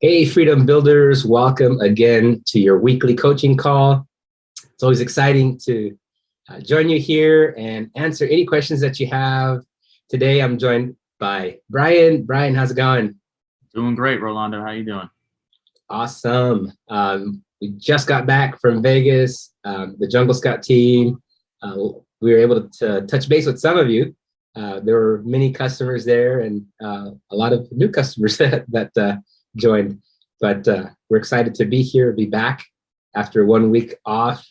Hey, Freedom Builders, welcome again to your weekly coaching call. It's always exciting to join you here and answer any questions that you have. Today, I'm joined by Brian. Brian, how's it going? Doing great, Rolando. How you doing? Awesome. We just got back from Vegas, the Jungle Scout team. We were able to touch base with some of you. There were many customers there and a lot of new customers that joined. But we're excited to be here, be back after 1 week off.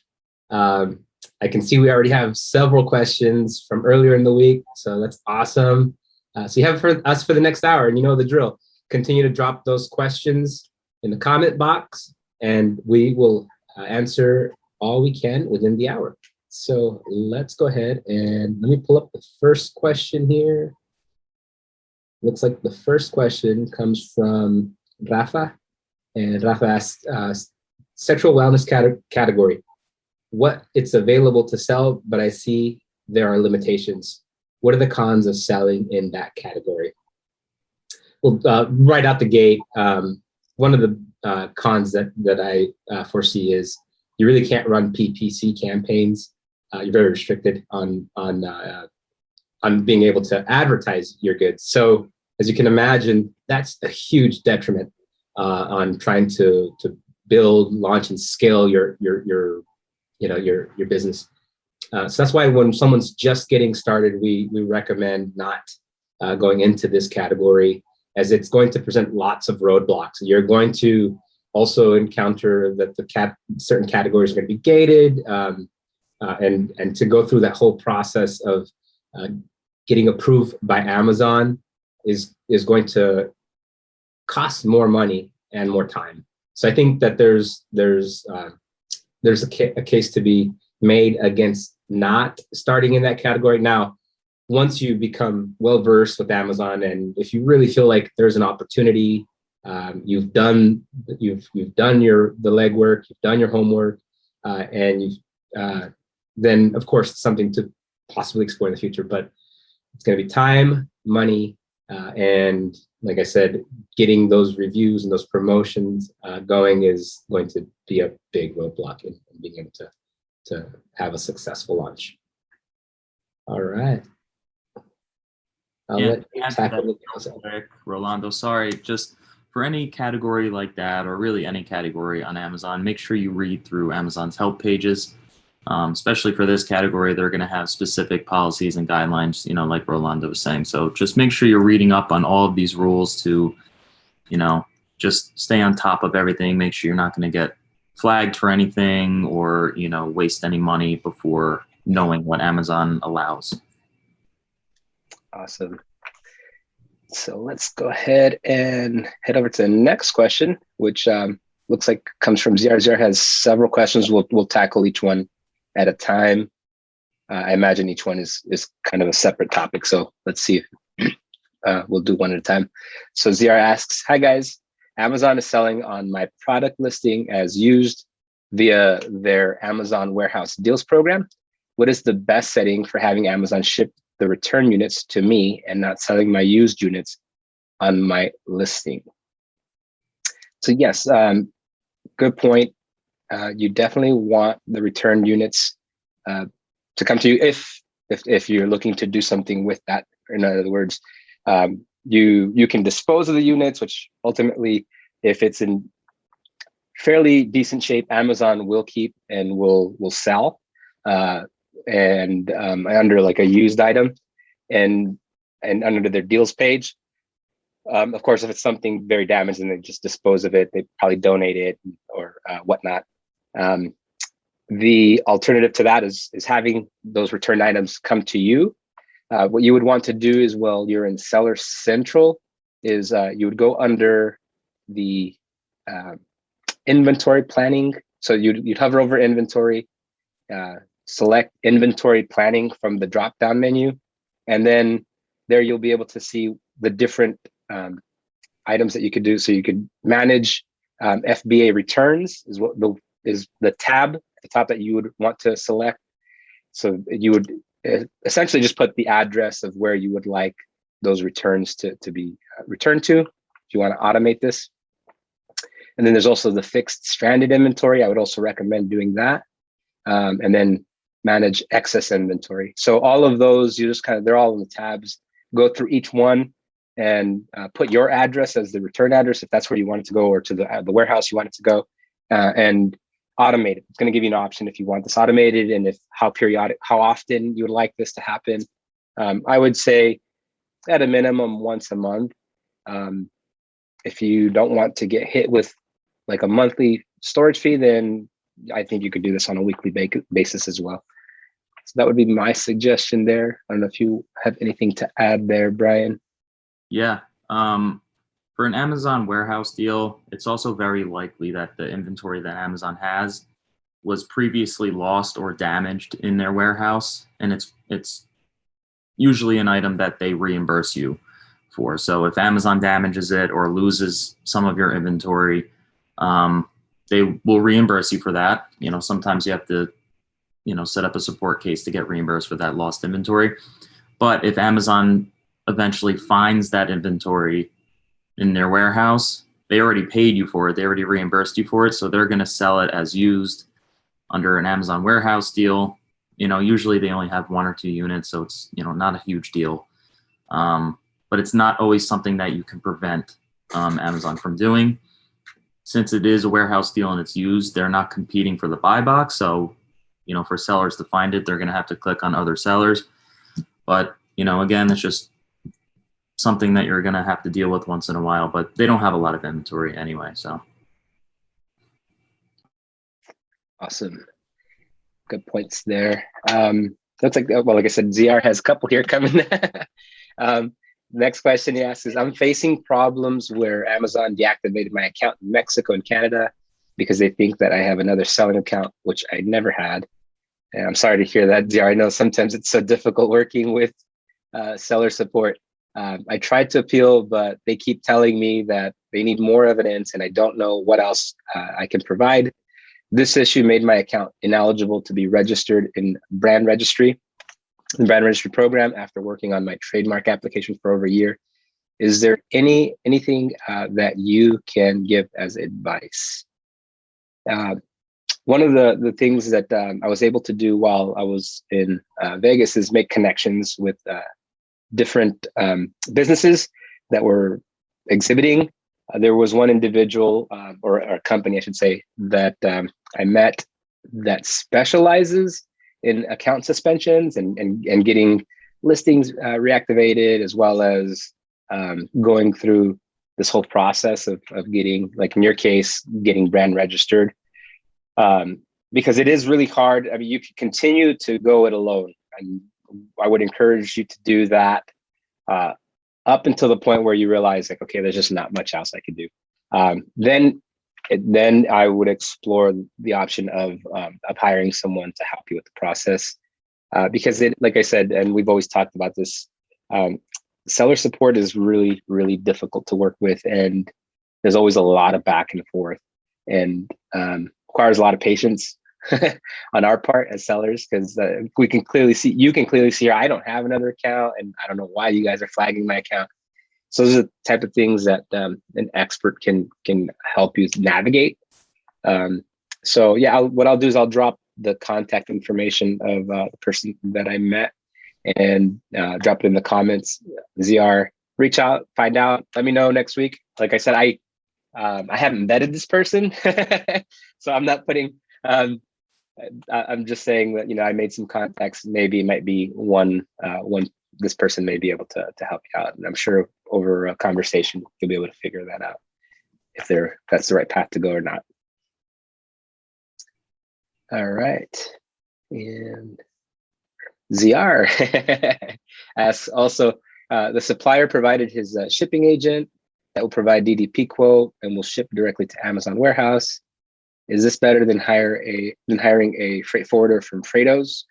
I can see we already have several questions from earlier in the week, so that's awesome. So you have for us for the next hour, and you know the drill. Continue to drop those questions in the comment box, and we will answer all we can within the hour. So let's go ahead and let me pull up the first question here. Looks like the first question comes from Rafa, and Rafa asked, sexual wellness category. What it's available to sell, but I see there are limitations. What are the cons of selling in that category? Well, right out the gate, one of the cons that I foresee is you really can't run PPC campaigns. You're very restricted on being able to advertise your goods. So as you can imagine, that's a huge detriment on trying to build, launch, and scale your business. So that's why when someone's just getting started, we recommend not going into this category, as it's going to present lots of roadblocks. You're going to also encounter that certain categories are going to be gated, and to go through that whole process of getting approved by Amazon is going to cost more money and more time. So I think that there's a case to be made against not starting in that category. Now, once you become well versed with Amazon, and if you really feel like there's an opportunity, you've done the legwork, you've done your homework, and then of course it's something to possibly explore in the future. But it's going to be time, money, and like I said, getting those reviews and those promotions going is going to be a big roadblock in being able to have a successful launch. All right. I'll let you tackle it. Rolando, sorry, just for any category like that, or really any category on Amazon, make sure you read through Amazon's help pages. Especially for this category, they're going to have specific policies and guidelines, like Rolando was saying. So just make sure you're reading up on all of these rules to, just stay on top of everything. Make sure you're not going to get flagged for anything or, waste any money before knowing what Amazon allows. Awesome. So let's go ahead and head over to the next question, which looks like comes from ZR. ZR has several questions. We'll tackle each one at a time. I imagine each one is kind of a separate topic. So let's see if we'll do one at a time. So ZR asks, hi guys, Amazon is selling on my product listing as used via their Amazon Warehouse Deals program. What is the best setting for having Amazon ship the return units to me and not selling my used units on my listing? So yes, good point. You definitely want the return units to come to you if you're looking to do something with that. In other words, you can dispose of the units, which ultimately, if it's in fairly decent shape, Amazon will keep and will sell, and under like a used item, and under their deals page. Of course, if it's something very damaged and they just dispose of it, they probably donate it or whatnot. The alternative to that is having those returned items come to you. What you would want to do is, well, you're in Seller Central, is you would go under the inventory planning. So you'd hover over inventory, select inventory planning from the drop-down menu, and then there you'll be able to see the different items that you could do. So you could manage FBA returns is the tab at the top that you would want to select. So you would essentially just put the address of where you would like those returns to be returned to, if you want to automate this. And then there's also the fixed stranded inventory. I would also recommend doing that. And then manage excess inventory. So all of those, you just they're all in the tabs. Go through each one and put your address as the return address if that's where you want it to go, or to the warehouse you want it to go, and automate it. It's going to give you an option if you want this automated, and how often you would like this to happen. I would say at a minimum once a month. If you don't want to get hit with like a monthly storage fee, then I think you could do this on a weekly basis as well. So that would be my suggestion there. I don't know if you have anything to add there, Brian. Yeah. For an Amazon warehouse deal, it's also very likely that the inventory that Amazon has was previously lost or damaged in their warehouse, and it's usually an item that they reimburse you for. So if Amazon damages it or loses some of your inventory, they will reimburse you for that. Sometimes you have to, set up a support case to get reimbursed for that lost inventory. But if Amazon eventually finds that inventory in their warehouse, they already paid you for it. They already reimbursed you for it. So they're going to sell it as used under an Amazon warehouse deal. Usually they only have 1 or 2 units, so it's, not a huge deal. But it's not always something that you can prevent Amazon from doing. Since it is a warehouse deal and it's used, they're not competing for the buy box. So, for sellers to find it, they're going to have to click on other sellers. But, again, it's just something that you're going to have to deal with once in a while, but they don't have a lot of inventory anyway. So. Awesome. Good points there. That's like I said, ZR has a couple here coming. Next question he asks is, I'm facing problems where Amazon deactivated my account in Mexico and Canada because they think that I have another selling account, which I never had. And I'm sorry to hear that, ZR. I know sometimes it's so difficult working with seller support. I tried to appeal, but they keep telling me that they need more evidence and I don't know what else I can provide. This issue made my account ineligible to be registered in the brand registry program after working on my trademark application for over a year. Is there anything that you can give as advice? One of the things that I was able to do while I was in Vegas is make connections with different businesses that were exhibiting. There was one individual or a company, I should say, that I met that specializes in account suspensions and getting listings reactivated, as well as going through this whole process of getting, like in your case, getting brand registered. Because it is really hard. I mean, you can continue to go it alone. And I would encourage you to do that up until the point where you realize, like, okay, there's just not much else I could do. Then I would explore the option of hiring someone to help you with the process. Because like I said, and we've always talked about this, seller support is really, really difficult to work with. And there's always a lot of back and forth, and requires a lot of patience on our part as sellers, because you can clearly see I don't have another account, and I don't know why you guys are flagging my account. So those are the type of things that an expert can help you navigate. So yeah, what I'll do is I'll drop the contact information of the person that I met and drop it in the comments. ZR, reach out, find out, let me know next week. Like I said, I haven't vetted this person, so I'm not putting. I'm just saying that I made some contacts. Maybe it might be one this person may be able to help you out, and I'm sure over a conversation you'll be able to figure that out if that's the right path to go or not. All right, and ZR asks also, the supplier provided his shipping agent that will provide DDP quote and will ship directly to Amazon warehouse. Is this better than hiring a freight forwarder from Freightos?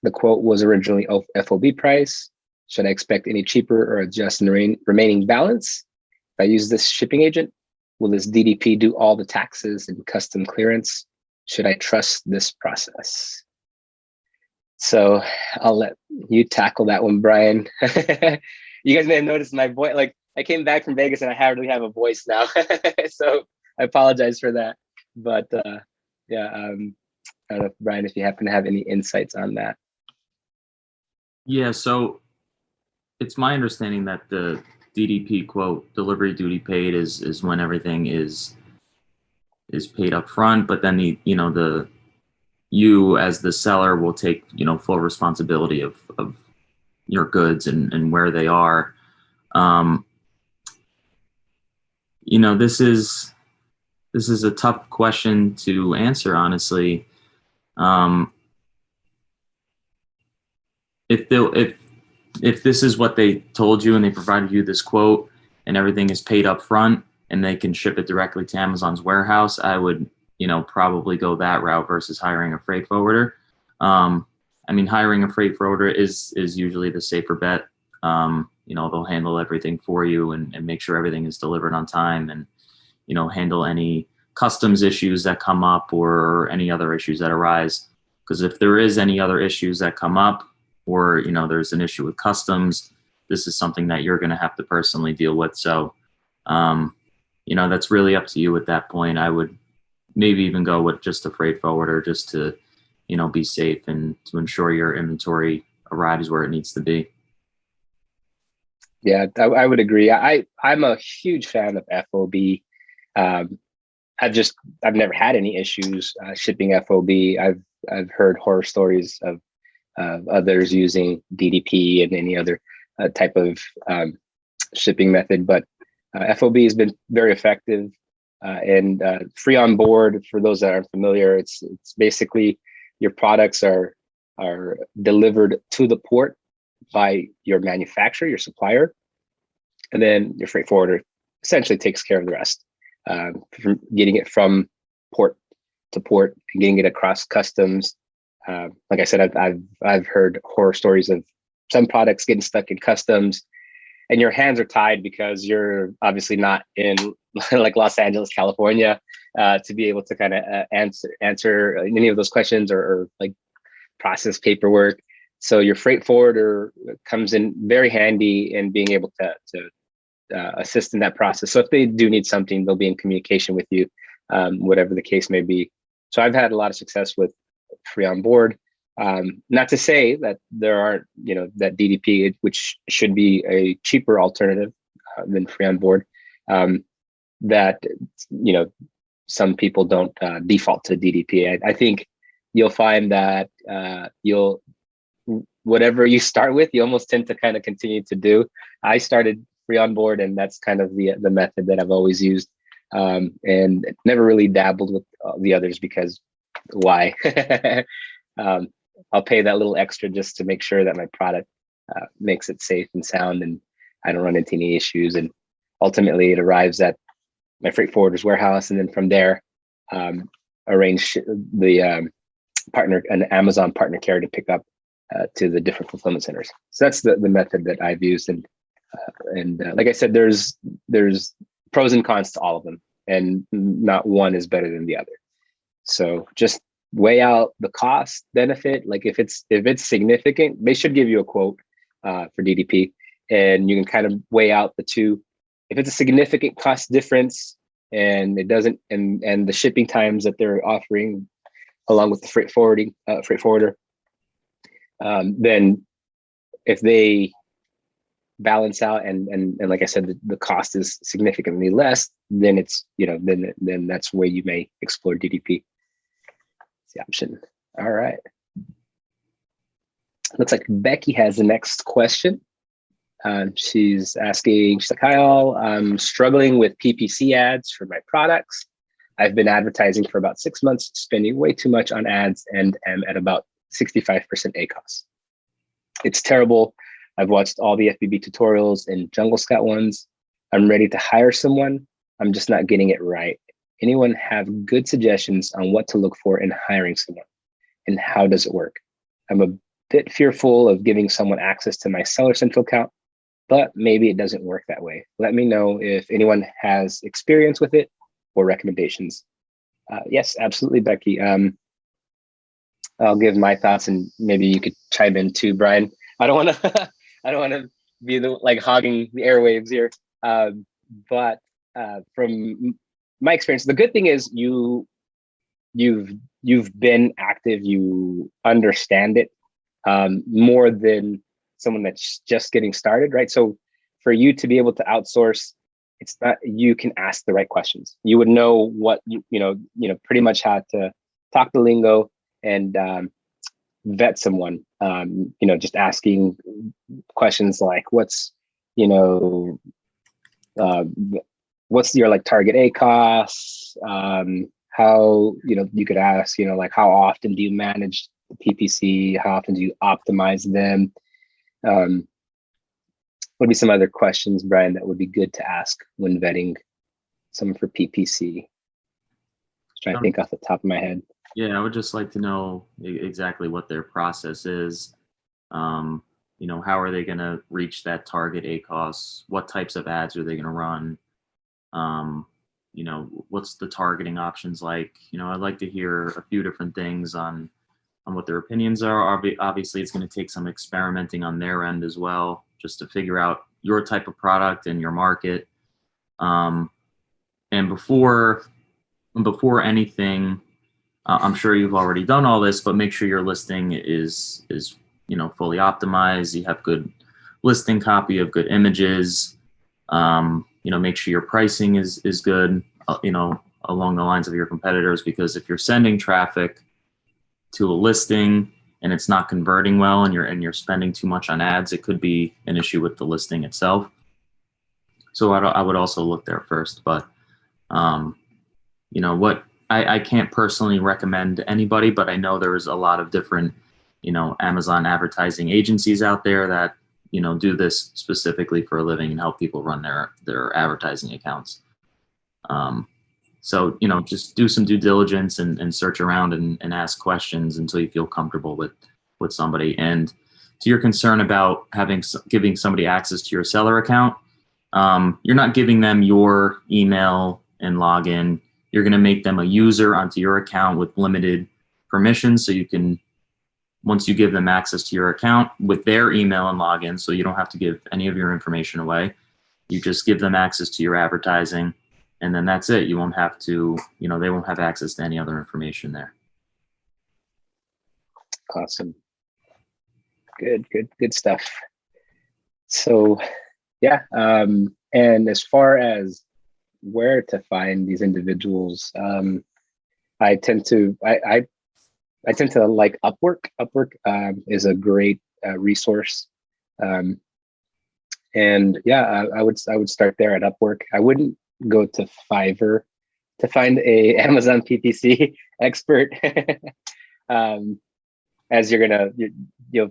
The quote was originally FOB price. Should I expect any cheaper or adjust the remaining balance if I use this shipping agent? Will this DDP do all the taxes and custom clearance? Should I trust this process? So I'll let you tackle that one, Brian. You guys may have noticed my voice, like I came back from Vegas and I hardly have a voice now. So I apologize for that. But yeah, I don't know, Brian, if you happen to have any insights on that. Yeah, so it's my understanding that the DDP quote, delivery duty paid, is when everything is paid up front, but then you as the seller will take, full responsibility of your goods and where they are. This is a tough question to answer, honestly. If this is what they told you and they provided you this quote and everything is paid up front and they can ship it directly to Amazon's warehouse, I would, probably go that route versus hiring a freight forwarder. Hiring a freight forwarder is usually the safer bet. They'll handle everything for you and make sure everything is delivered on time and, handle any customs issues that come up or any other issues that arise. Because if there is any other issues that come up, or there's an issue with customs, this is something that you're going to have to personally deal with. So that's really up to you at that point. I would maybe even go with just a freight forwarder just to be safe and to ensure your inventory arrives where it needs to be. Yeah, I would agree. I'm a huge fan of FOB. I've never had any issues shipping FOB. I've heard horror stories of others using DDP and any other type of shipping method, but FOB has been very effective and free on board. For those that aren't familiar, it's basically your products are delivered to the port by your manufacturer, your supplier, and then your freight forwarder essentially takes care of the rest, from getting it from port to port and getting it across customs. Like I said, I've heard horror stories of some products getting stuck in customs, and your hands are tied because you're obviously not in like Los Angeles, California, to be able to kind of answer any of those questions or like process paperwork. So your freight forwarder comes in very handy in being able to assist in that process. So if they do need something, they'll be in communication with you, whatever the case may be. So I've had a lot of success with free on board. Not to say that there aren't, that DDP, which should be a cheaper alternative than free on board, that, some people don't default to DDP. I think you'll find that whatever you start with, you almost tend to kind of continue to do. I started free on board, and that's kind of the method that I've always used, and never really dabbled with the others because why? I'll pay that little extra just to make sure that my product makes it safe and sound and I don't run into any issues. And ultimately it arrives at my freight forwarder's warehouse. And then from there, arrange the an Amazon partner carrier to pick up to the different fulfillment centers. So that's the method that I've used. And like I said, there's pros and cons to all of them, and not one is better than the other. So just weigh out the cost benefit. Like if it's significant, they should give you a quote for DDP, and you can kind of weigh out the two. If it's a significant cost difference and it doesn't, and the shipping times that they're offering along with the freight forwarder, then if they balance out and like I said, the cost is significantly less, then it's, then that's where you may explore DDP. It's the option. All right. Looks like Becky has the next question. She's like, hi all, I'm struggling with PPC ads for my products. I've been advertising for about 6 months, spending way too much on ads, and am at about 65% ACoS. It's terrible. I've watched all the FBB tutorials and Jungle Scout ones. I'm ready to hire someone. I'm just not getting it right. Anyone have good suggestions on what to look for in hiring someone, and how does it work? I'm a bit fearful of giving someone access to my Seller Central account, but maybe it doesn't work that way. Let me know if anyone has experience with it or recommendations. Yes, absolutely, Becky. I'll give my thoughts, and maybe you could chime in too, Brian. I don't want to be the hogging the airwaves here. But from my experience, the good thing is you've been active, you understand it more than someone that's just getting started, right? So for you to be able to outsource, it's not, you can ask the right questions. You would know what pretty much how to talk the lingo and vet someone. Just asking questions like uh, what's your like target ACOS? How you could ask like how often do you manage the PPC? How often do you optimize them? What would be some other questions, Brian, that would be good to ask when vetting someone for PPC? Just trying to think off the top of my head. Yeah, I would just like to know exactly what their process is. How are they going to reach that target ACOS? What types of ads are they going to run? What's the targeting options like? I'd like to hear a few different things on what their opinions are. Obviously, it's going to take some experimenting on their end as well, just to figure out your type of product and your market. And before anything, I'm sure you've already done all this, but make sure your listing is fully optimized. You have good listing copy, of good images. Make sure your pricing is good. Along the lines of your competitors, because if you're sending traffic to a listing and it's not converting well, and you're spending too much on ads, it could be an issue with the listing itself. So I would also look there first. But what I can't personally recommend anybody, but I know there's a lot of different Amazon advertising agencies out there that do this specifically for a living and help people run their advertising accounts. So just do some due diligence and search around and ask questions until you feel comfortable with somebody. And to your concern about giving somebody access to your seller account, you're not giving them your email and login. You're going to make them a user onto your account with limited permissions, so you can, once you give them access to your account with their email and login, so you don't have to give any of your information away. You just give them access to your advertising, and then that's it. You won't have to, they won't have access to any other information there. Awesome. Good stuff. So yeah. And as far as where to find these individuals, I tend to like Upwork. Upwork is a great resource. And yeah, I would start there at Upwork. I wouldn't go to Fiverr to find a Amazon PPC expert, as you're going to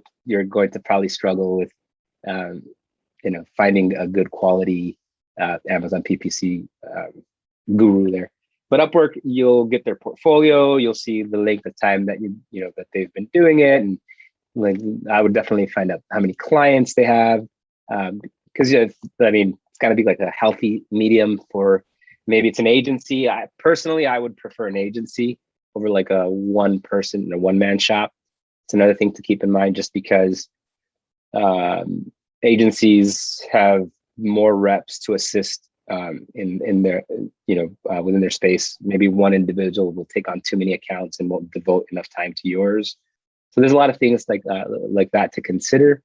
probably struggle with finding a good quality Amazon PPC guru there. But Upwork, you'll get their portfolio, you'll see the length of time that that they've been doing it, and like I would definitely find out how many clients they have, because it's got to be like a healthy medium for, maybe it's an agency. I would prefer an agency over like a one man shop. It's another thing to keep in mind, just because agencies have more reps to assist in their within their space. Maybe one individual will take on too many accounts and won't devote enough time to yours. So there's a lot of things like that to consider.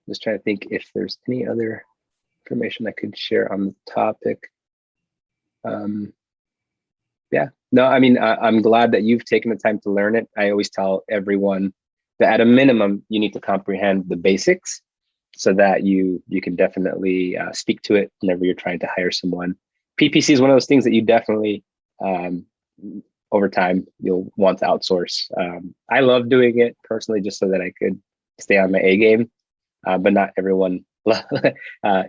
Just trying to think if there's any other information I could share on the topic. Yeah, no, I'm glad that you've taken the time to learn it. I always tell everyone that at a minimum, you need to comprehend the basics so that you can definitely speak to it whenever you're trying to hire someone. PPC is one of those things that you definitely, over time, you'll want to outsource. I love doing it personally just so that I could stay on my A game, but not everyone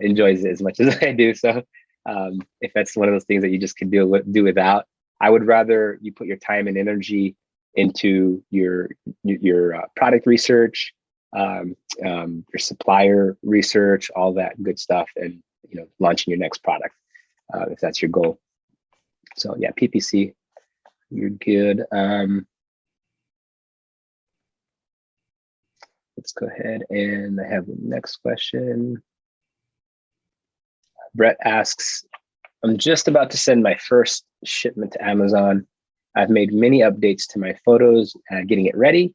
enjoys it as much as I do. So if that's one of those things that you just can do without, I would rather you put your time and energy into your product research, your supplier research, all that good stuff, and launching your next product if that's your goal. So yeah, PPC, you're good. Let's go ahead and I have the next question. Brett asks, I'm just about to send my first shipment to Amazon. I've made many updates to my photos, getting it ready.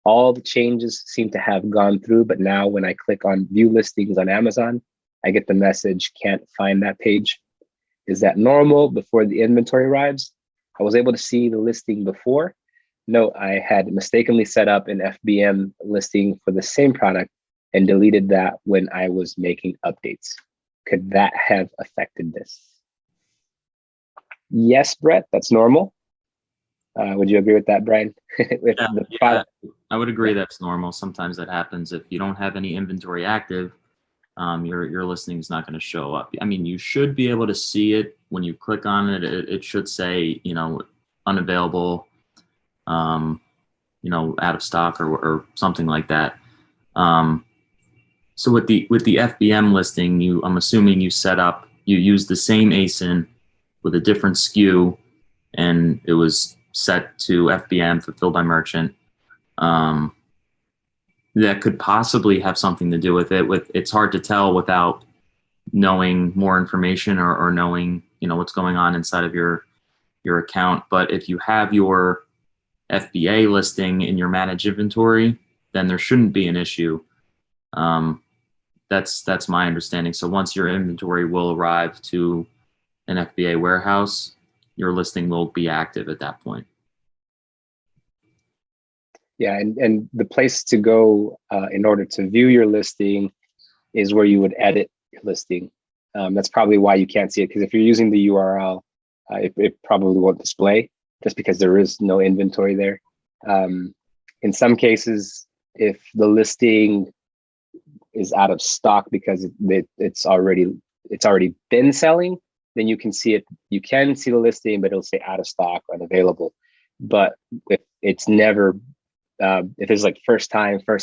All the changes seem to have gone through, but now when I click on view listings on Amazon, I get the message, can't find that page. Is that normal before the inventory arrives? I was able to see the listing before. No, I had mistakenly set up an FBM listing for the same product and deleted that when I was making updates. Could that have affected this? Yes, Brett, that's normal. Would you agree with that, Brian? With Yeah, the product. I would agree that's normal. Sometimes that happens. If you don't have any inventory active, your listing is not going to show up. I mean, you should be able to see it when you click on it. It should say, unavailable, out of stock or something like that. So with the FBM listing, I'm assuming you use the same ASIN with a different SKU, and it was set to FBM, fulfilled by merchant. That could possibly have something to do with it. It's hard to tell without knowing more information or knowing what's going on inside of your account. But if you have your FBA listing in your managed inventory, then there shouldn't be an issue. That's my understanding. So once your inventory will arrive to an FBA warehouse, your listing will be active at that point. Yeah, and the place to go in order to view your listing is where you would edit your listing. That's probably why you can't see it, because if you're using the URL, it probably won't display just because there is no inventory there. In some cases, if the listing is out of stock because it's already been selling, then you can see it. You can see the listing, but it'll say out of stock, unavailable. But if it's never if it's like first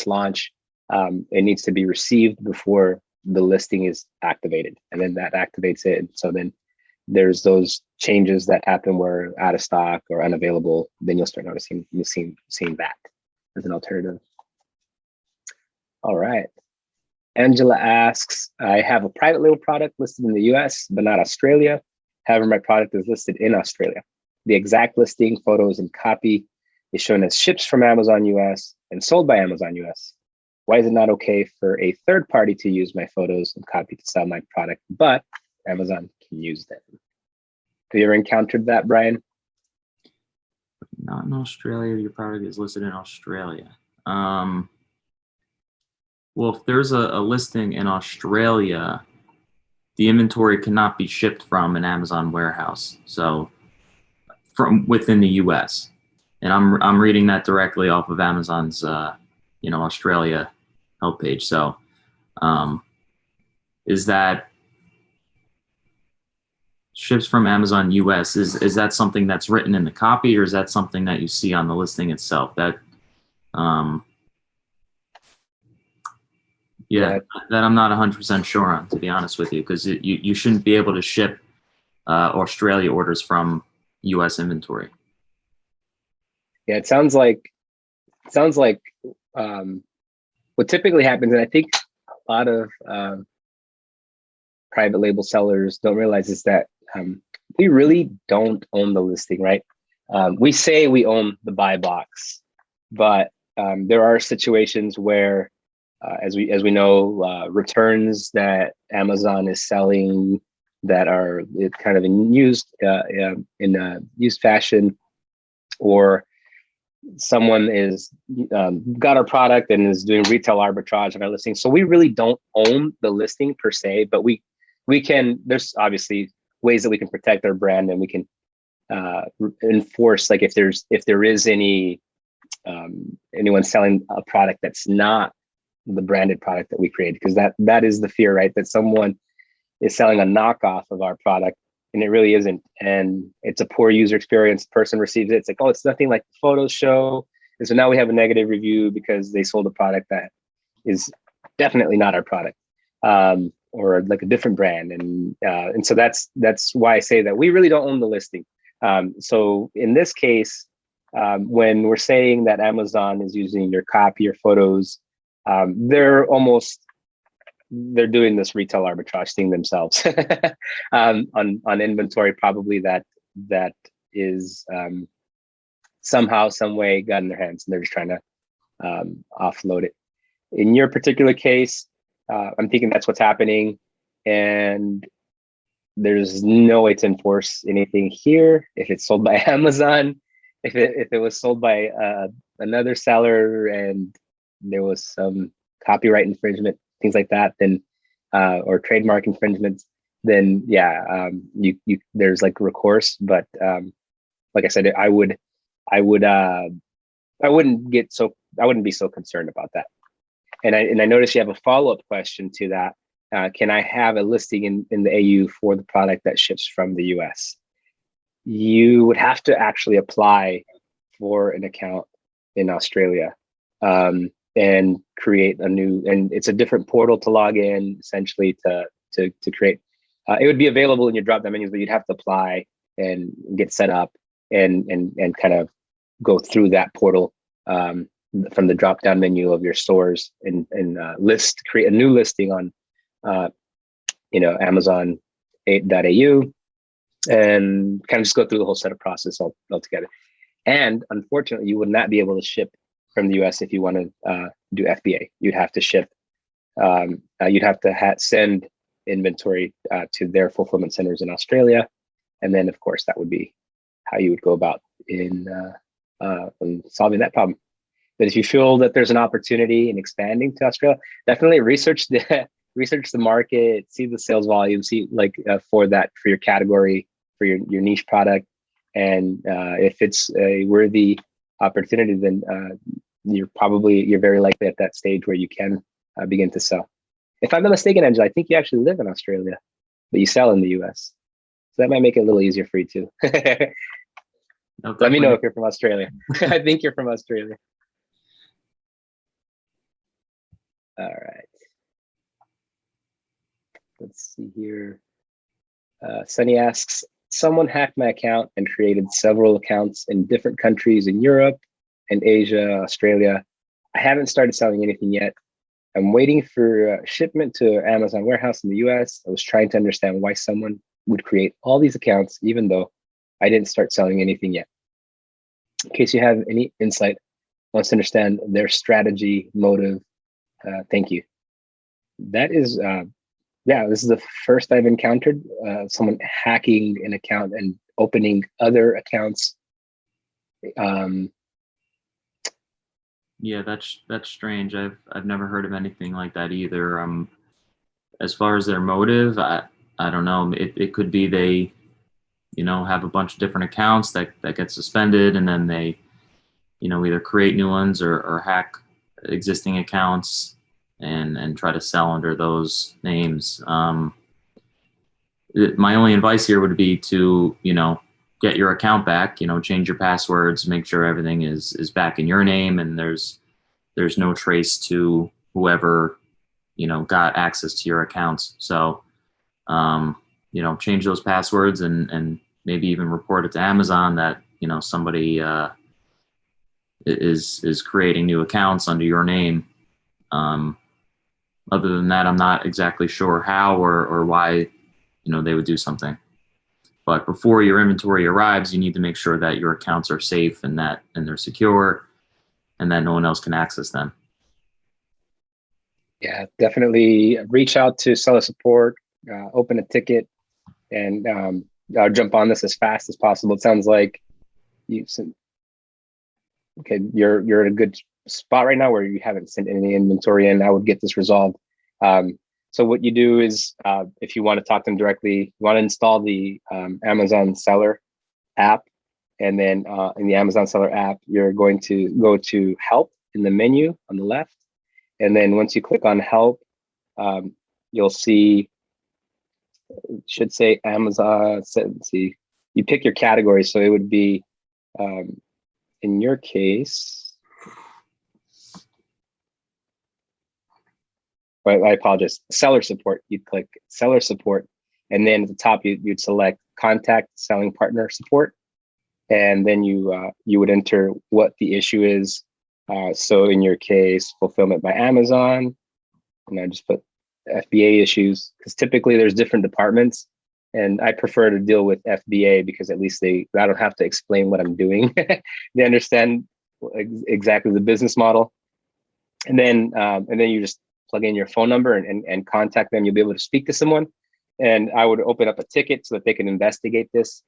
launch, it needs to be received before the listing is activated, and then that activates it. So then there's those changes that happen where out of stock or unavailable. Then you'll start noticing, seeing that as an alternative. All right. Angela asks, I have a private label product listed in the US, but not Australia. However, my product is listed in Australia. The exact listing, photos, and copy is shown as ships from Amazon US and sold by Amazon US. Why is it not okay for a third party to use my photos and copy to sell my product, but Amazon can use them? Have you ever encountered that, Brian? Not in Australia. Your product is listed in Australia. Well, if there's a listing in Australia, the inventory cannot be shipped from an Amazon warehouse. So from within the US. And I'm reading that directly off of Amazon's Australia help page. So is that ships from Amazon US, is that something that's written in the copy, or is that something that you see on the listing itself? That that I'm not 100% sure on, to be honest with you, because you shouldn't be able to ship Australia orders from US inventory. Yeah, it sounds like what typically happens, and I think a lot of private label sellers don't realize, is that we really don't own the listing, right? We say we own the buy box, but there are situations where, as we know, returns that Amazon is selling that are kind of in used fashion, or someone is got our product and is doing retail arbitrage on our listing. So we really don't own the listing per se, but we can. There's obviously ways that we can protect our brand, and we can enforce, like if there is anyone selling a product that's not the branded product that we created, because that is the fear, right? That someone is selling a knockoff of our product and it really isn't, and it's a poor user experience. The person receives it, it's like, oh, it's nothing like the photos show, and so now we have a negative review because they sold a product that is definitely not our product, or like a different brand, and so that's why I say that we really don't own the listing. So in this case, when we're saying that Amazon is using your copy or photos, they're almost they're doing this retail arbitrage thing themselves on inventory, probably that is somehow, some way got in their hands, and they're just trying to offload it. In your particular case, I'm thinking that's what's happening, and there's no way to enforce anything here. If it's sold by Amazon, if it was sold by another seller and there was some copyright infringement, things like that, then or trademark infringements, then yeah, you there's like recourse. But like I said, I wouldn't be so concerned about that. And I noticed you have a follow-up question to that. Can I have a listing in the AU for the product that ships from the US? You would have to actually apply for an account in Australia and create a new, and it's a different portal to log in, essentially to create. It would be available in your drop-down menus, but you'd have to apply and get set up and kind of go through that portal from the drop-down menu of your stores and create a new listing on Amazon 8.au, and kind of just go through the whole setup process altogether. And unfortunately, you would not be able to ship from the US if you want to do FBA. You'd have to ship. You'd have to send inventory to their fulfillment centers in Australia, and then of course that would be how you would go about in solving that problem. But if you feel that there's an opportunity in expanding to Australia, definitely research the market, see the sales volume, see for your category, for your niche product, and if it's a worthy opportunity, then you're very likely at that stage where you can begin to sell. If I'm not mistaken, Angela, I think you actually live in Australia, but you sell in the US. So that might make it a little easier for you too. No, let me know if you're from Australia. I think you're from Australia. All right. Let's see here. Sunny asks, someone hacked my account and created several accounts in different countries in Europe and Asia, Australia. I haven't started selling anything yet. I'm waiting for shipment to Amazon warehouse in the US. I was trying to understand why someone would create all these accounts, even though I didn't start selling anything yet. In case you have any insight, wants to understand their strategy, motive. Thank you. That is, this is the first I've encountered someone hacking an account and opening other accounts. Yeah, that's strange. I've never heard of anything like that either. As far as their motive, I don't know. It could be they, have a bunch of different accounts that get suspended, and then they, either create new ones or hack existing accounts and try to sell under those names. My only advice here would be to, get your account back, change your passwords, make sure everything is back in your name, and there's no trace to whoever, got access to your accounts. So, change those passwords and maybe even report it to Amazon that, somebody is creating new accounts under your name. Other than that, I'm not exactly sure how or why, they would do something. But before your inventory arrives, you need to make sure that your accounts are safe and they're secure, and that no one else can access them. Yeah, definitely reach out to seller support, open a ticket, and I'll jump on this as fast as possible. It sounds like you're in a good spot right now where you haven't sent any inventory in. I would get this resolved. So what you do is, if you want to talk to them directly, you want to install the Amazon Seller app, and then in the Amazon Seller app, you're going to go to Help in the menu on the left, and then once you click on Help, you'll see, it should say Amazon. Let's see, you pick your category, so it would be, in your case. I apologize. Seller support. You'd click seller support, and then at the top you'd select contact selling partner support, and then you would enter what the issue is. So in your case, fulfillment by Amazon, and I just put FBA issues, because typically there's different departments, and I prefer to deal with FBA because at least I don't have to explain what I'm doing. They understand exactly the business model, and then you just plug in your phone number and contact them. You'll be able to speak to someone, and I would open up a ticket so that they can investigate this.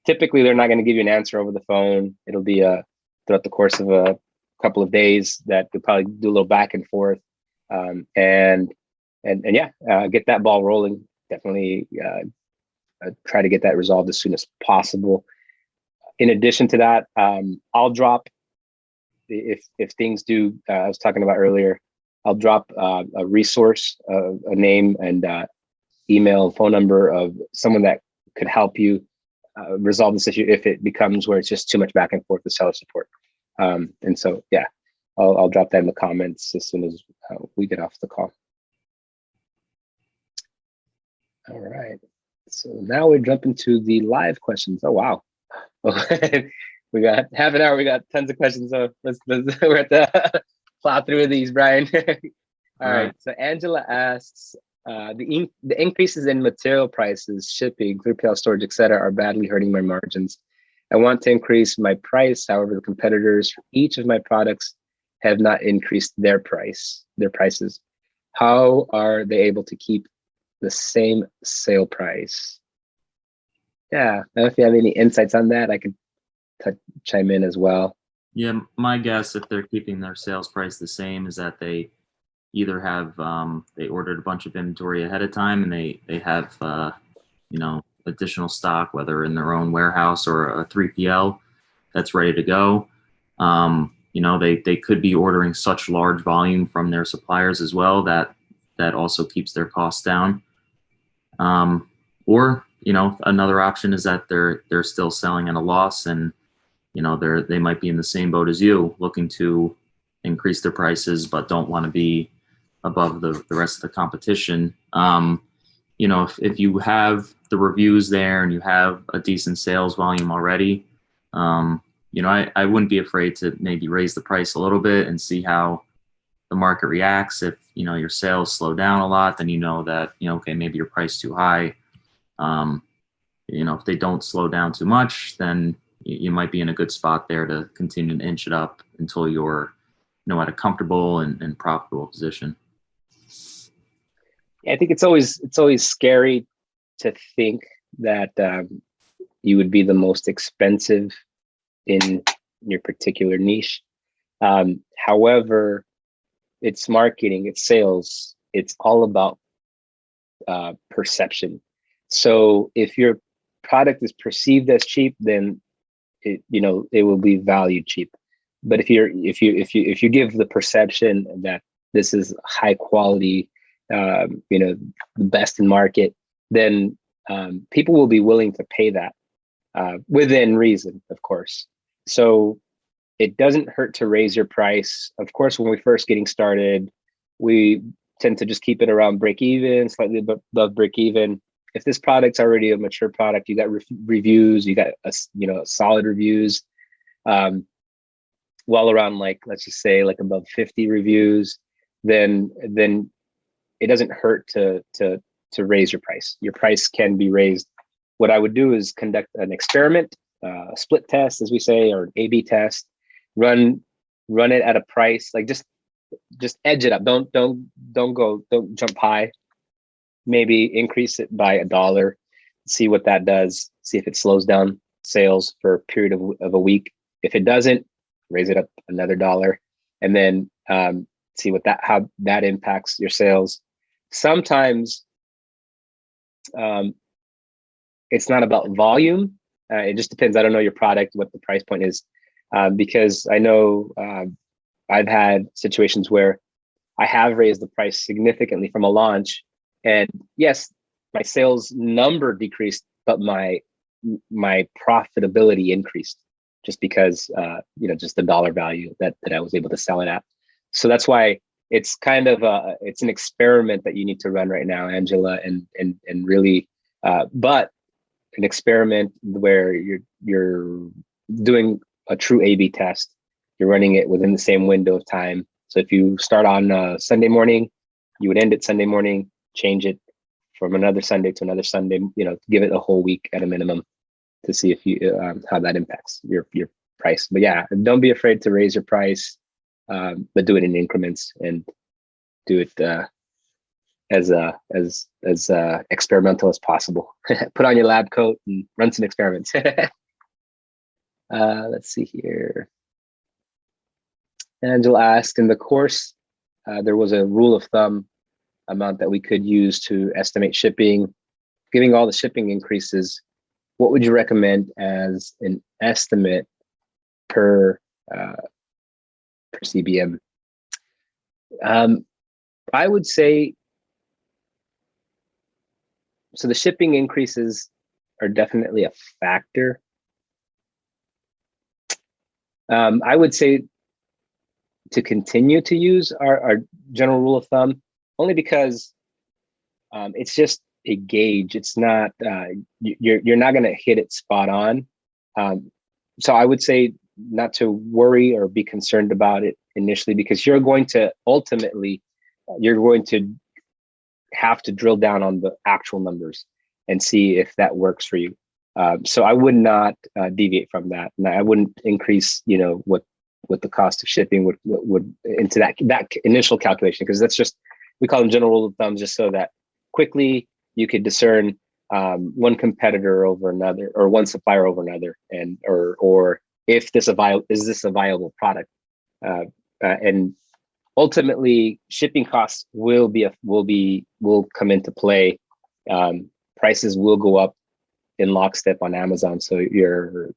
Typically, they're not going to give you an answer over the phone. It'll be throughout the course of a couple of days that you'll probably do a little back and forth, and get that ball rolling. Definitely try to get that resolved as soon as possible. In addition to that, I'll drop, if things do, I was talking about earlier, I'll drop a resource, a name and email, phone number of someone that could help you resolve this issue if it becomes where it's just too much back and forth with seller support. And so, yeah, I'll drop that in the comments as soon as we get off the call. All right, so now we jump into the live questions. Oh, wow. We got half an hour, we got tons of questions. So let's we're at the plow through these, Brian. All right, so Angela asks, the increases in material prices, shipping, 3PL storage, etc., are badly hurting my margins. I want to increase my price. However, the competitors for each of my products have not increased their prices. How are they able to keep the same sale price? Yeah, I don't know if you have any insights on that. I could chime in as well. Yeah, my guess, if they're keeping their sales price the same, is that they either have they ordered a bunch of inventory ahead of time and they have additional stock, whether in their own warehouse or a 3PL that's ready to go. They could be ordering such large volume from their suppliers as well that also keeps their costs down. Or another option is that they're still selling at a loss, and they might be in the same boat as you, looking to increase their prices but don't want to be above the rest of the competition. If you have the reviews there and you have a decent sales volume already, I wouldn't be afraid to maybe raise the price a little bit and see how the market reacts. If your sales slow down a lot, then that okay, maybe your price too high. If they don't slow down too much, then you might be in a good spot there to continue to inch it up until you're at a comfortable and profitable position. I think it's always scary to think that you would be the most expensive in your particular niche. However, it's marketing, it's sales, it's all about perception. So if your product is perceived as cheap, then it will be valued cheap. But if you give the perception that this is high quality, the best in market, then people will be willing to pay that within reason, of course. So it doesn't hurt to raise your price. Of course, when we're first getting started, we tend to just keep it around break even, slightly above break even. If this product's already a mature product, you got reviews, you got solid reviews, well around, like, let's just say like above 50 reviews, then it doesn't hurt to raise your price. Your price can be raised. What I would do is conduct an experiment, a split test, as we say, or an A/B test. Run it at a price, like just edge it up. Don't jump high. Maybe increase it by $1. See what that does. See if it slows down sales for a period of a week. If it doesn't, raise it up another $1, and then see how that impacts your sales. Sometimes it's not about volume. It just depends. I don't know your product, what the price point is, because I know I've had situations where I have raised the price significantly from a launch, and yes, my sales number decreased, but my profitability increased just because just the dollar value that I was able to sell it at. So that's why it's kind of it's an experiment that you need to run right now, Angela, and really, but an experiment where you're doing a true A/B test. You're running it within the same window of time. So if you start on Sunday morning, You would end it Sunday morning, change it from another Sunday to another Sunday, give it a whole week at a minimum to see if you how that impacts your price. But yeah, don't be afraid to raise your price, but do it in increments and do it as experimental as possible. Put on your lab coat and run some experiments. Let's see here. Angela asked, in the course, there was a rule of thumb amount that we could use to estimate shipping. Giving all the shipping increases, what would you recommend as an estimate per CBM? I would say, so the shipping increases are definitely a factor. I would say to continue to use our general rule of thumb, only because it's just a gauge. It's not, you're not going to hit it spot on. So I would say not to worry or be concerned about it initially, because you're going to have to drill down on the actual numbers and see if that works for you. So I would not deviate from that. And I wouldn't increase, what the cost of shipping would into that initial calculation, because that's just, we call them general rule of thumb, just so that quickly you could discern one competitor over another, or one supplier over another, and or if this is this a viable product, and ultimately shipping costs will come into play. Prices will go up in lockstep on Amazon, so your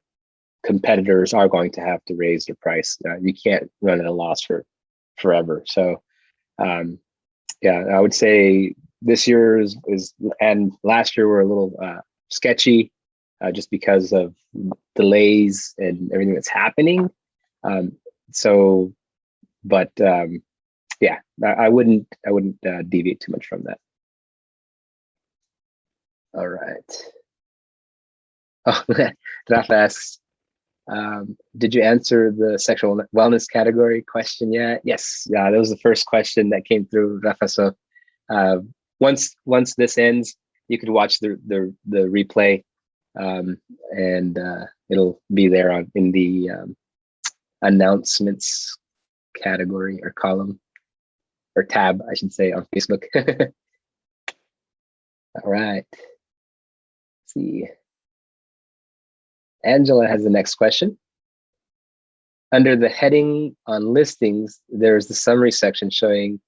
competitors are going to have to raise their price. You can't run at a loss for forever. So yeah, I would say this year is and last year were a little sketchy, just because of delays and everything that's happening. Yeah, I wouldn't deviate too much from that. All right. Oh, Rafa asks, did you answer the sexual wellness category question yet? Yes, yeah, that was the first question that came through, Rafa. So once this ends, you could watch the replay, and it'll be there in the announcements category or column, or tab, I should say, on Facebook. All right. Let's see. Angela has the next question. Under the heading on listings, there's the summary section showing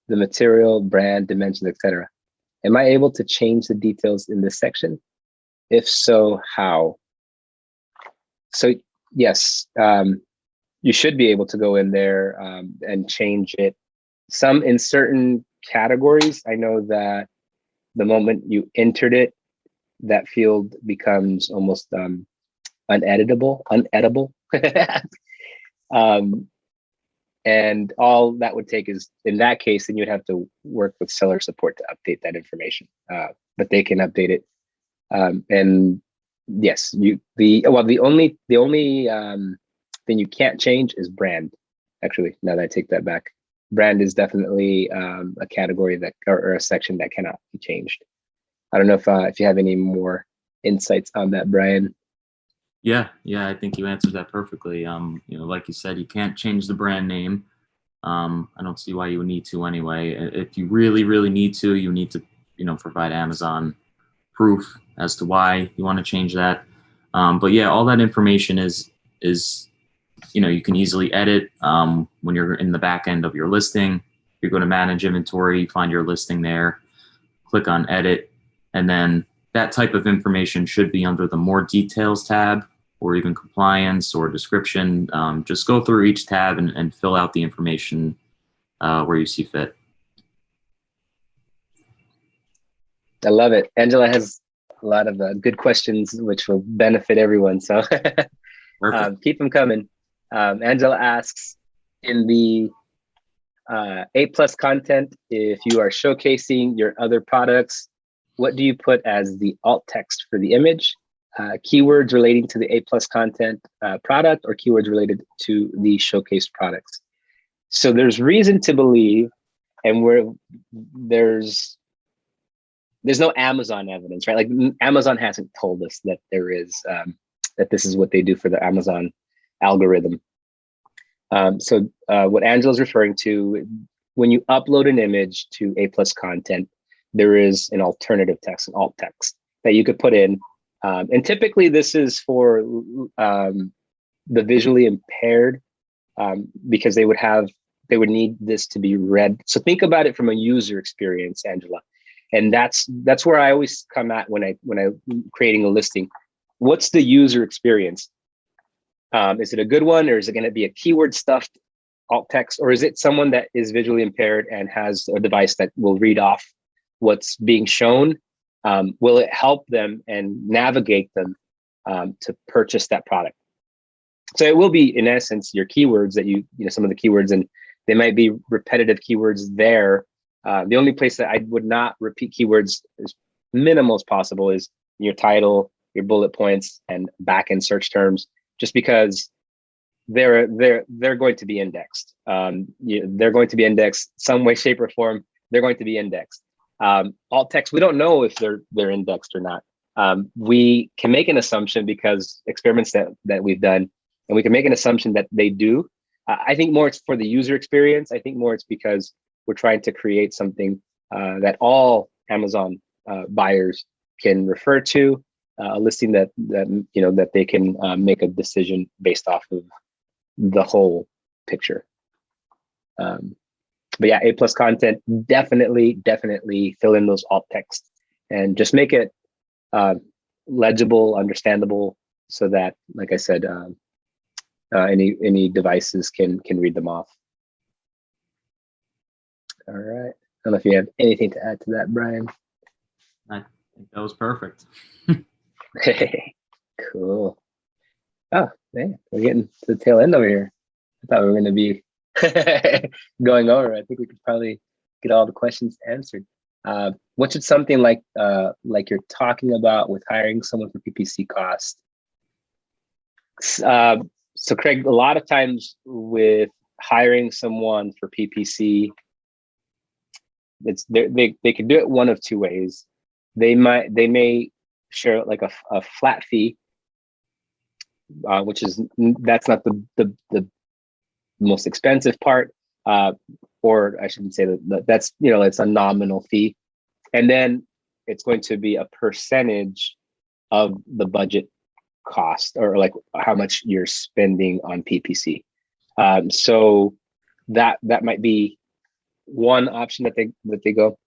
the material, brand, dimensions, etc. Am I able to change the details in this section? If so, how? So yes, you should be able to go in there and change it. Some in certain categories, I know that the moment you entered it, that field becomes almost uneditable. And all that would take is, in that case, then you'd have to work with seller support to update that information. But they can update it. And yes, the only thing you can't change is brand. Actually, now that I take that back, brand is definitely a category that, or a section that cannot be changed. I don't know if you have any more insights on that, Brian. Yeah, I think you answered that perfectly. Like you said, you can't change the brand name. I don't see why you would need to anyway. If you really, really need to, you need to, provide Amazon proof as to why you want to change that. But yeah, all that information is you can easily edit when you're in the back end of your listing. You go to manage inventory, find your listing there, click on edit, and then that type of information should be under the more details tab, or even compliance or description. Just go through each tab and fill out the information where you see fit. I love it. Angela has a lot of good questions, which will benefit everyone. So keep them coming. Angela asks, in the A+ content, if you are showcasing your other products, what do you put as the alt text for the image? Keywords relating to the A+ content product, or keywords related to the showcased products? So there's reason to believe and there's no Amazon evidence, right? Like Amazon hasn't told us that there is that this is what they do for the Amazon algorithm. So what Angela's referring to, when you upload an image to A+ content, there is an alternative text, an alt text that you could put in. And typically this is for the visually impaired, because they would need this to be read. So think about it from a user experience, Angela. And that's where I always come at when I'm creating a listing. What's the user experience? Is it a good one, or is it going to be a keyword stuffed alt text, or is it someone that is visually impaired and has a device that will read off what's being shown? Will it help them and navigate them to purchase that product? So it will be, in essence, your keywords that you know, some of the keywords, and they might be repetitive keywords there. The only place that I would not repeat keywords as minimal as possible is your title, your bullet points, and back-end search terms, just because they're going to be indexed. They're going to be indexed some way, shape, or form. They're going to be indexed. Alt text, we don't know if they're indexed or not. We can make an assumption because experiments that we've done, and we can make an assumption that they do. I think more it's for the user experience. I think more it's because we're trying to create something that all Amazon buyers can refer to, a listing that they can make a decision based off of the whole picture. But yeah, A+ content, definitely fill in those alt text and just make it legible, understandable, so that, like I said, any devices can read them off. All right. I don't know if you have anything to add to that, Brian. I think that was perfect. Cool. Oh, man, we're getting to the tail end over here. I thought we were going to be going over. I think we could probably get all the questions answered. What should something like you're talking about with hiring someone for PPC cost? So Craig, a lot of times with hiring someone for PPC, they could do it one of two ways. They may share like a flat fee, that's not the most expensive part, or I shouldn't say that's it's a nominal fee, and then it's going to be a percentage of the budget cost, or like how much you're spending on PPC. So that might be one option that they go.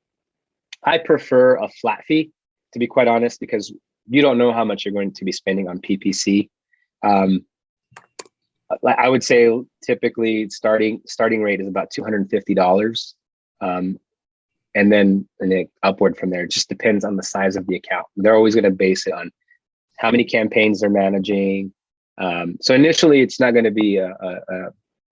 I prefer a flat fee, to be quite honest, because you don't know how much you're going to be spending on PPC. I would say typically starting rate is about $250, and then upward from there. It just depends on the size of the account. They're always going to base it on how many campaigns they're managing. So initially, it's not going to be a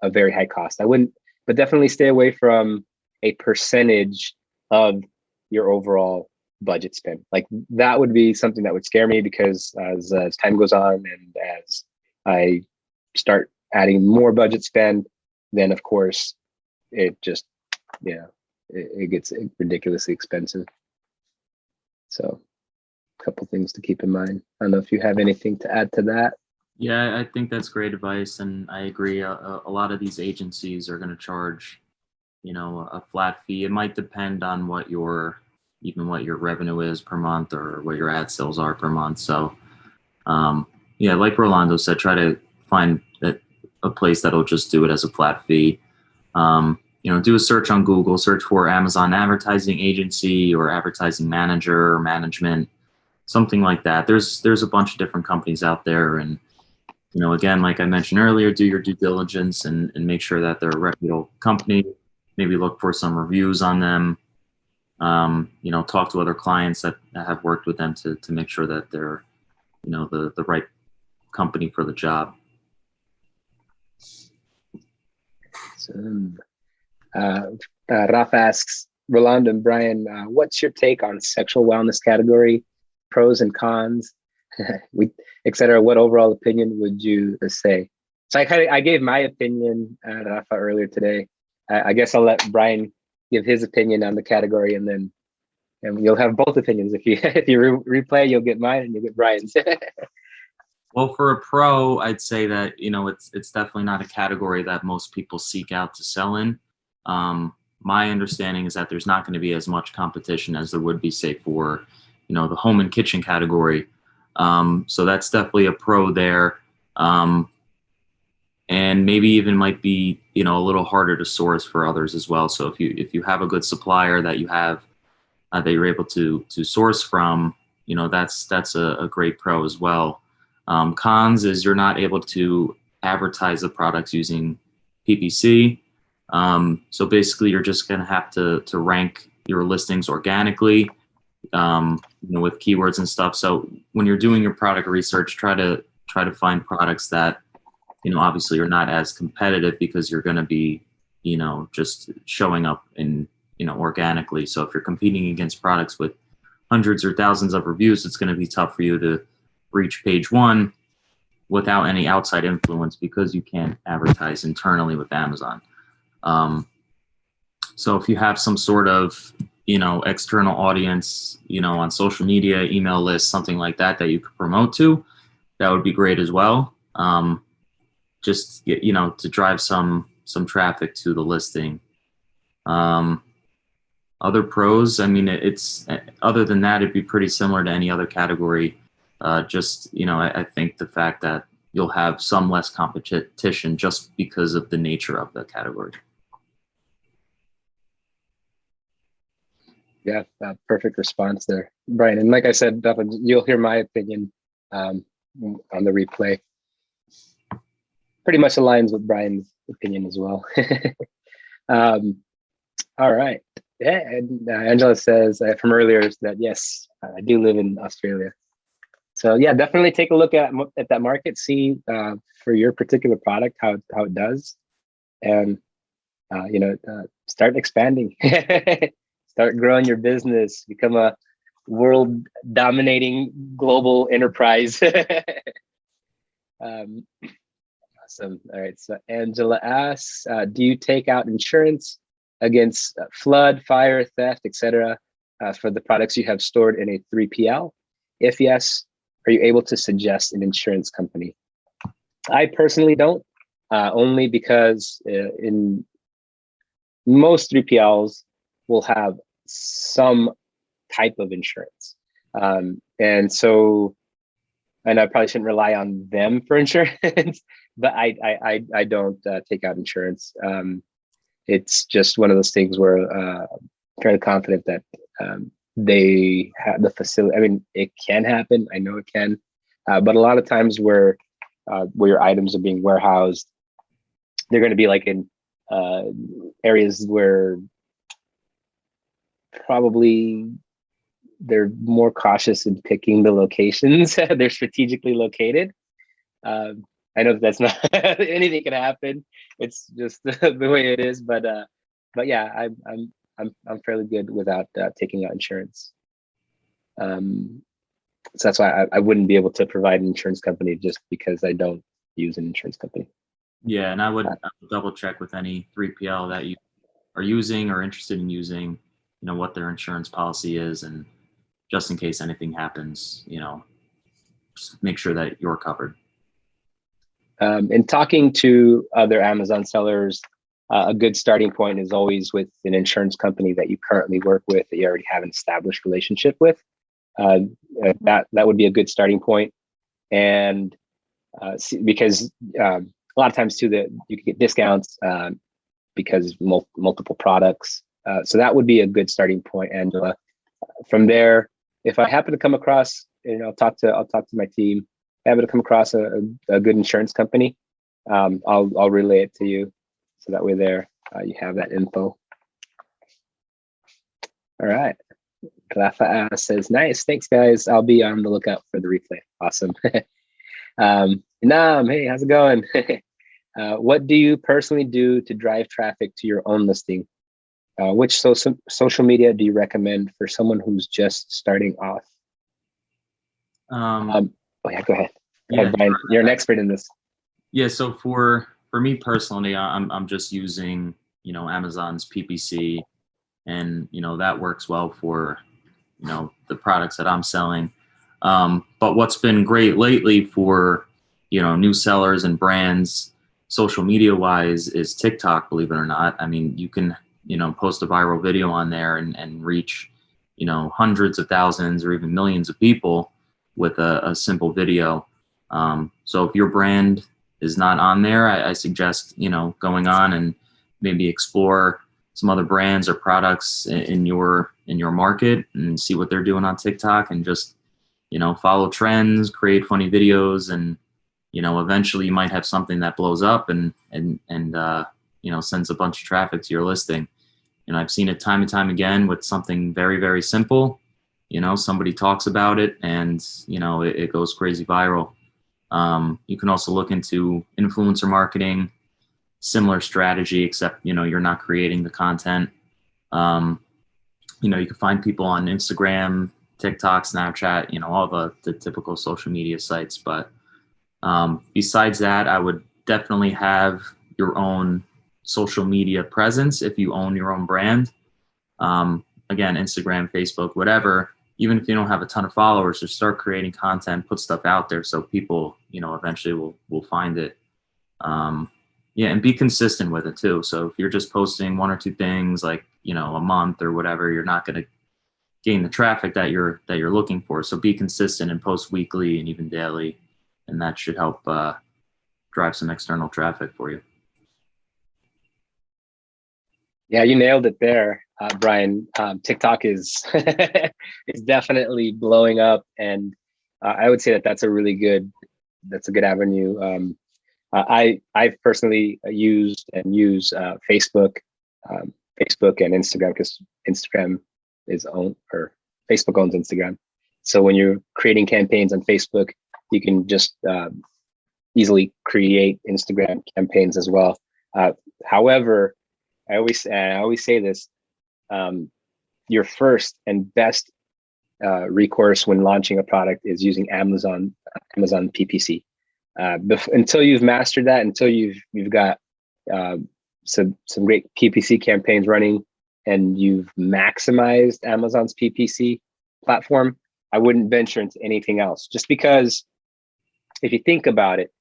very high cost. I wouldn't, but definitely stay away from a percentage of your overall budget spend. Like that would be something that would scare me, because as time goes on and as I start adding more budget spend, then of course it just, it gets ridiculously expensive. So a couple things to keep in mind. I don't know if you have anything to add to that. Yeah, I think that's great advice, and I agree. A lot of these agencies are going to charge, a flat fee. It might depend on what your revenue is per month, or what your ad sales are per month. So, like Rolando said, try to find a place that'll just do it as a flat fee. Do a search on Google, search for Amazon advertising agency or advertising manager or management, something like that. There's a bunch of different companies out there, and again, like I mentioned earlier, do your due diligence and make sure that they're a reputable company. Maybe look for some reviews on them. Talk to other clients that have worked with them to make sure that they're, the right company for the job. Raf asks, Rolando and Brian, what's your take on sexual wellness category, pros and cons, etc.? What overall opinion would you say? So I gave my opinion, Rafa, earlier today. I guess I'll let Brian give his opinion on the category, and then you'll have both opinions. If you if you replay, you'll get mine and you'll get Brian's. Well, for a pro, I'd say that, it's definitely not a category that most people seek out to sell in. My understanding is that there's not going to be as much competition as there would be, say, for, the home and kitchen category. So that's definitely a pro there. And maybe even might be, a little harder to source for others as well. So if you have a good supplier that you have, that you're able to source from, that's a great pro as well. Cons is you're not able to advertise the products using PPC. So basically, you're just going to have to rank your listings organically, with keywords and stuff. So when you're doing your product research, try to find products that, obviously are not as competitive, because you're going to be, just showing up in, organically. So if you're competing against products with hundreds or thousands of reviews, it's going to be tough for you to reach page one without any outside influence, because you can't advertise internally with Amazon. So if you have some sort of, external audience, on social media, email list, something like that you could promote to, that would be great as well. Just, to drive some traffic to the listing. Other pros, I mean, it's other than that, it'd be pretty similar to any other category. Just, I think the fact that you'll have some less competition just because of the nature of the category. Yeah, perfect response there, Brian. And like I said, you'll hear my opinion on the replay. Pretty much aligns with Brian's opinion as well. All right. Yeah, and Angela says from earlier that yes, I do live in Australia. So yeah, definitely take a look at that market, see for your particular product how it does, and start expanding, start growing your business, become a world dominating global enterprise. Awesome. All right. So Angela asks, do you take out insurance against flood, fire, theft, etc., for the products you have stored in a 3PL? If yes, are you able to suggest an insurance company? I personally don't, only because in most 3PLs will have some type of insurance. And I probably shouldn't rely on them for insurance, but I don't take out insurance. It's just one of those things where I'm fairly confident that they have the facility. I mean, it can happen. I know it can, but a lot of times where your items are being warehoused, they're going to be like in areas where probably they're more cautious in picking the locations. They're strategically located. I know that's not anything can happen. It's just the way it is. But yeah, I'm fairly good without taking out insurance. So that's why I wouldn't be able to provide an insurance company, just because I don't use an insurance company. Yeah, and I would double check with any 3PL that you are using or interested in using, what their insurance policy is, and just in case anything happens, just make sure that you're covered. In talking to other Amazon sellers, a good starting point is always with an insurance company that you currently work with, that you already have an established relationship with. That would be a good starting point. And because a lot of times too, that you can get discounts because multiple products. So that would be a good starting point, Angela. From there, if I happen to come across, I'll talk to my team. If I happen to come across a good insurance company, I'll relay it to you, so that way you have that info. All right. Rafa says, nice, thanks guys. I'll be on the lookout for the replay. Awesome. Nam, hey, how's it going? What do you personally do to drive traffic to your own listing? Which social media do you recommend for someone who's just starting off? Oh yeah, go ahead. Go ahead, Brian. You're an expert in this. Yeah, so for me personally, I'm just using Amazon's PPC and that works well for the products that I'm selling. But what's been great lately for new sellers and brands, social media wise, is TikTok. Believe it or not, I mean, you can post a viral video on there and reach hundreds of thousands or even millions of people with a simple video. So if your brand is not on there, I suggest going on and maybe explore some other brands or products in your market and see what they're doing on TikTok, and just follow trends, create funny videos, and eventually you might have something that blows up and sends a bunch of traffic to your listing. I've seen it time and time again with something very, very simple. Somebody talks about it and it goes crazy viral. You can also look into influencer marketing, similar strategy, except you're not creating the content. You can find people on Instagram, TikTok, Snapchat, all the typical social media sites. But besides that, I would definitely have your own social media presence if you own your own brand. Again, Instagram, Facebook, whatever. Even if you don't have a ton of followers, just start creating content, put stuff out there so people eventually will find it. And be consistent with it too. So if you're just posting one or two things like a month or whatever, you're not going to gain the traffic that you're looking for. So be consistent and post weekly and even daily, and that should help drive some external traffic for you. Yeah, you nailed it there, Brian. TikTok is is definitely blowing up, and I would say that's a good avenue. I personally use Facebook and Instagram, because Instagram is owned, or Facebook owns Instagram. So when you're creating campaigns on Facebook, you can just easily create Instagram campaigns as well. However, I always say this: your first and best recourse when launching a product is using Amazon PPC. Until you've mastered that, until you've got some great PPC campaigns running, and you've maximized Amazon's PPC platform, I wouldn't venture into anything else. Just because, if you think about it,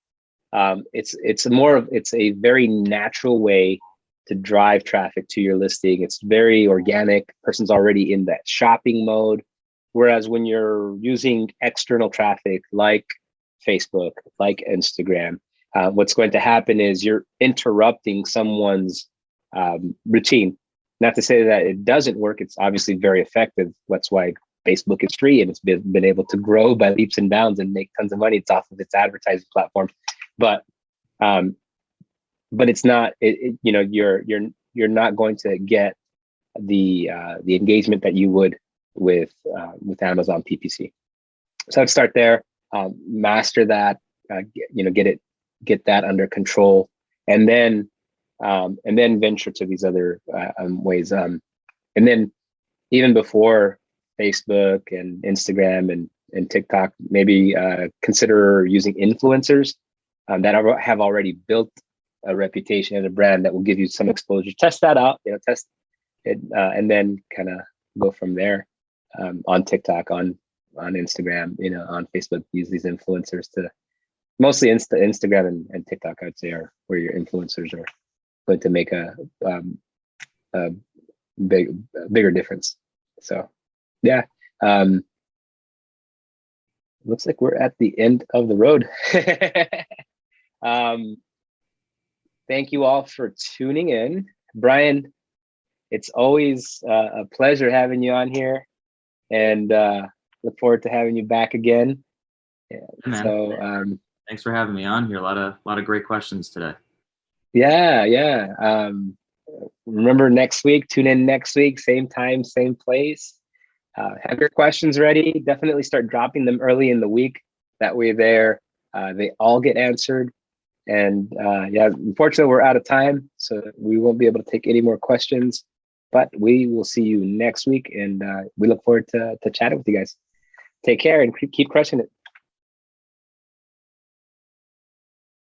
it's a very natural way to drive traffic to your listing. It's very organic. Person's already in that shopping mode. Whereas when you're using external traffic like Facebook, like Instagram, what's going to happen is you're interrupting someone's routine. Not to say that it doesn't work. It's obviously very effective. That's why Facebook is free, and it's been able to grow by leaps and bounds and make tons of money. It's off of its advertising platform. But it's not. You're not going to get the engagement that you would with Amazon PPC. So I'd start there. Master that. Get that under control, and then venture to these other ways. And then even before Facebook and Instagram and TikTok, maybe consider using influencers that have already built a reputation and a brand that will give you some exposure. Test that out, test it, and then kind of go from there. On TikTok, on Instagram, on Facebook, use these influencers to mostly Instagram and TikTok, I'd say, are where your influencers are going to make a bigger difference. So, yeah. Looks like we're at the end of the road. Thank you all for tuning in. Brian, it's always a pleasure having you on here, and look forward to having you back again. Yeah, so thanks for having me on here. A lot of great questions today. Yeah. Remember, next week, tune in next week, same time, same place. Have your questions ready. Definitely start dropping them early in the week. That way they all get answered. And unfortunately, we're out of time, so we won't be able to take any more questions. But we will see you next week, and we look forward to chatting with you guys. Take care and keep crushing it.